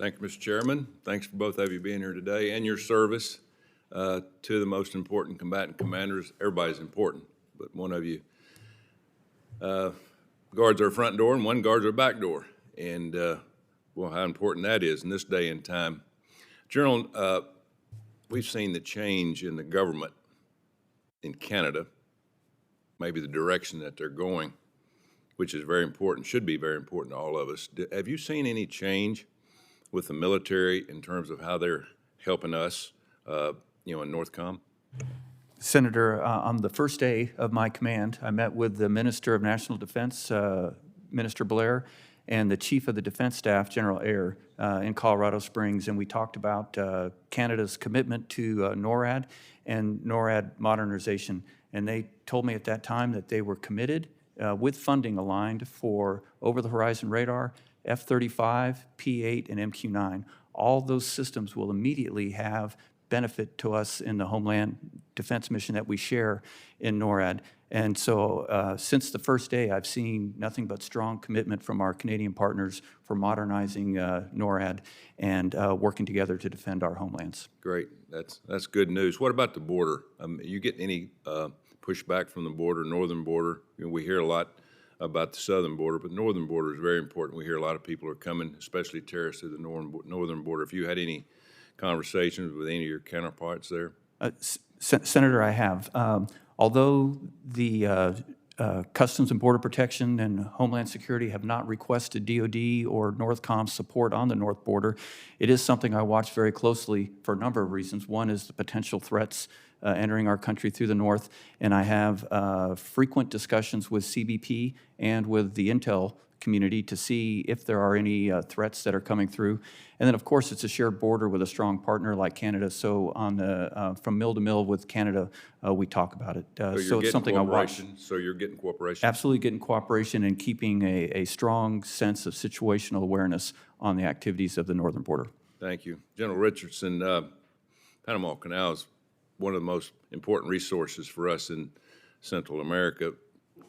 Thank you, Mr. Chairman. Thanks for both of you being here today and your service to the most important combatant commanders. Everybody's important, but one of you guards our front door and one guards our back door. And, well, how important that is in this day and time. General, we've seen the change in the government in Canada, maybe the direction that they're going, which is very important, should be very important to all of us. Have you seen any change with the military in terms of how they're helping us, in NORTHCOM? Senator, on the first day of my command, I met with the Minister of National Defense, Minister Blair, and the Chief of the Defense Staff, General Ayer, in Colorado Springs, and we talked about Canada's commitment to NORAD and NORAD modernization. And they told me at that time that they were committed with funding aligned for over-the-horizon radar, F-35, P-8, and MQ-9. All those systems will immediately have benefit to us in the Homeland Defense mission that we share in NORAD. And so since the first day, I've seen nothing but strong commitment from our Canadian partners for modernizing NORAD and working together to defend our homelands. Great. That's good news. What about the border? You get any pushback from the border, northern border? We hear a lot about the southern border, but the northern border is very important. We hear a lot of people are coming, especially terrorists, to the northern border. If you had any conversations with any of your counterparts there? Senator, I have. Although the Customs and Border Protection and Homeland Security have not requested DoD or NORTHCOM support on the north border, it is something I watch very closely for a number of reasons. One is the potential threats entering our country through the north, and I have frequent discussions with CBP and with the intel community to see if there are any threats that are coming through. And then, of course, it's a shared border with a strong partner like Canada. So on the from mill to mill with Canada, we talk about it. So it's something I watch. So you're getting cooperation? Absolutely getting cooperation and keeping a strong sense of situational awareness on the activities of the northern border. Thank you. General Richardson, Panama Canal is one of the most important resources for us in Central America.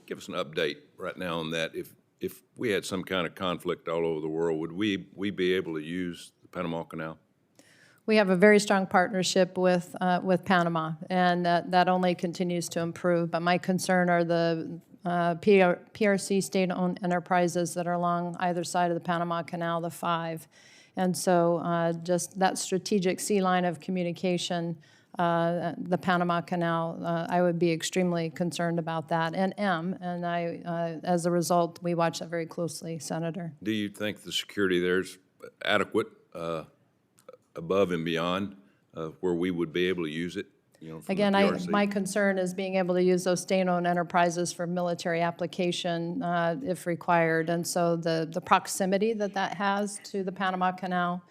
Give us an update right now on that. If we had some kind of conflict all over the world, would we be able to use the Panama Canal? We have a very strong partnership with Panama, and that only continues to improve. But my concern are the PRC state-owned enterprises that are along either side of the Panama Canal, the five. And so just that strategic sea line of communication, the Panama Canal, I would be extremely concerned about that, and as a result, we watch that very closely, Senator. Do you think the security there is adequate, above and beyond where we would be able to use it? Again, my concern is being able to use those state-owned enterprises for military application if required, and so the proximity that has to the Panama Canal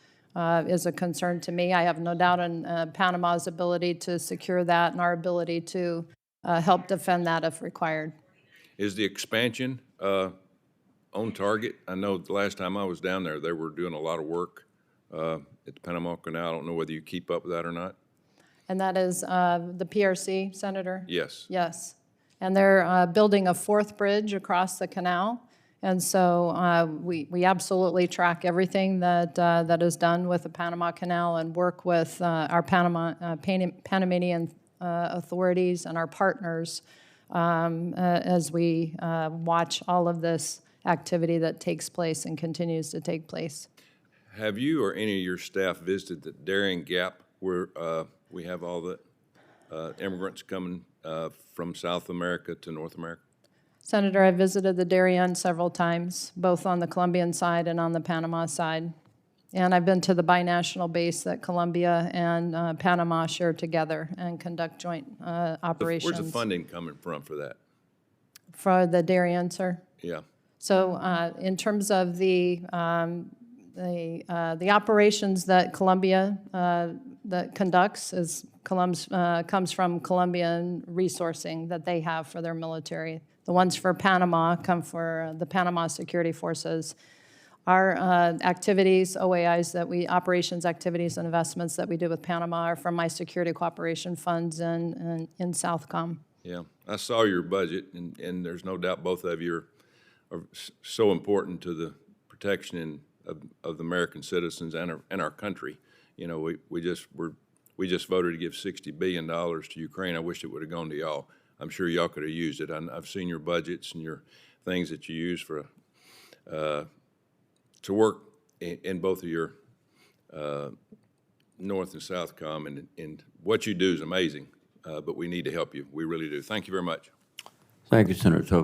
is a concern to me. I have no doubt in Panama's ability to secure that and our ability to help defend that if required. Is the expansion on target? I know the last time I was down there, they were doing a lot of work at the Panama Canal. I don't know whether you keep up with that or not. And that is the PRC, Senator? Yes. Yes. And they're building a fourth bridge across the canal. And so we absolutely track everything that is done with the Panama Canal and work with our Panamanian authorities and our partners as we watch all of this activity that takes place and continues to take place. Have you or any of your staff visited the Darien Gap where we have all the immigrants coming from South America to North America? Senator, I visited the Darien several times, both on the Colombian side and on the Panama side. And I've been to the binational base that Colombia and Panama share together and conduct joint operations. Where's the funding coming from for that? For the Darien, sir? Yeah. So in terms of the operations that Colombia that conducts comes from Colombian resourcing that they have for their military. The ones for Panama come for the Panama Security Forces. Our activities, OAIs operations activities and investments that we do with Panama are from my security cooperation funds in Southcom. Yeah, I saw your budget, and there's no doubt both of you are so important to the protection of the American citizens and our country. You know, we just voted to give $60 billion to Ukraine. I wish it would have gone to y'all. I'm sure y'all could have used it. I've seen your budgets and your things that you use for to work in both of your North and South Com, and what you do is amazing. But we need to help you. We really do. Thank you very much. Thank you, Senator Tobin.